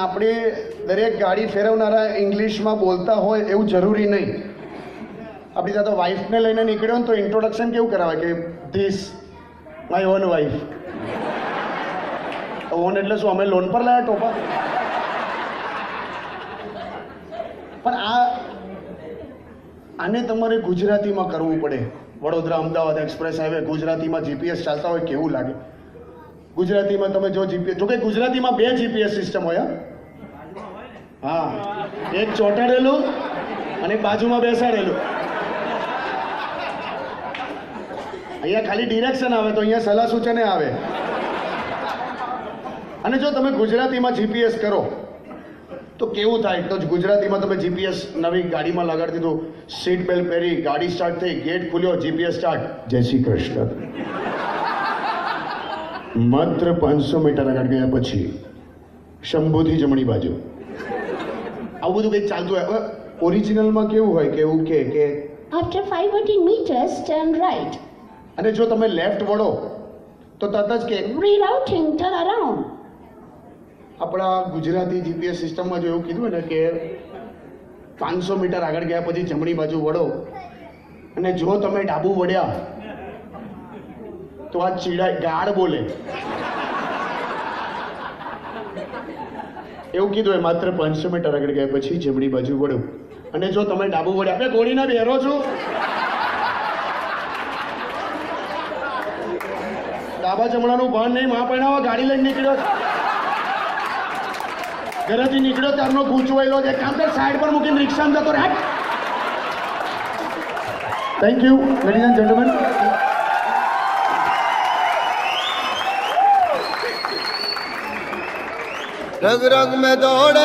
આપણે દરેક ગાડી ફેરવનારા ઇંગ્લિશમાં બોલતા હોય એવું જરૂરી નહીં. આપણી સાથે વાઈફને લઈને નીકળ્યો ને તો ઇન્ટ્રોડક્શન કેવું કરાવે કે this my own wife. On એટલે શું, અમે લોન પર લાયા ટોપા? પણ આને તમારે ગુજરાતીમાં કરવું પડે. વડોદરા અમદાવાદ એક્સપ્રેસ હાઈવે ગુજરાતીમાં જીપીએસ ચાલતા હોય કેવું લાગે? ગુજરાતીમાં તમે જો જીપીએસ, જોકે ગુજરાતીમાં 2 જીપીએસ સિસ્ટમ હોય. હા, એક ચોંટાડેલું અને બાજુમાં બેસાડેલું. અહીંયા ખાલી ડિરેક્શન આવે તો અહીંયા સલાહ સૂચને આવે. અને જો તમે ગુજરાતીમાં જીપીએસ કરો તો કેવું થાય? તો ગુજરાતીમાં તમે જીપીએસ નવી ગાડીમાં લગાડી દીધું, સીટ બેલ્ટ પહેરી, ગાડી સ્ટાર્ટ થઈ, ગેટ ખુલ્યો, જીપીએસ સ્ટાર્ટ, જય શ્રી કૃષ્ણ. માત્ર 500 મીટર આગળ ગયા પછી શંભુથી જમણી બાજુ. આવું બધું કંઈક ચાલતું હોય. હવે ઓરિજિનલમાં કેવું હોય કે એવું કે After 500 meters, turn right. અને જો તમે લેફ્ટ વળો તો તરત જ કે Rerouting, turn around. આપણા ગુજરાતી જીપીએસ સિસ્ટમમાં જો એવું કીધું ને કે 500 મીટર આગળ ગયા પછી જમણી બાજુ વળો, અને જો તમે ડાબુ વળ્યા તો આ ચીડાય, ગાળ બોલે. એવું કીધું હોય માત્ર 500 મીટર આગળ ગયા પછી જમણી બાજુ વળો, અને જો તમે ડાબુ વળ્યા, આપણે ગોળીના બેરો છું, ડાબા જમણાનું ભાન નહીં, માં પહેણાવા ગાડી લઈને નીકળ્યો, ઘરેથી નીકળ્યો ત્યારનો ગૂંચવાયેલો છે. કામ કર, સાઈડ પર મૂકીને રિક્ષામાં જતો રાખ. Thank you ladies and gentleman. रग रग में दौड़े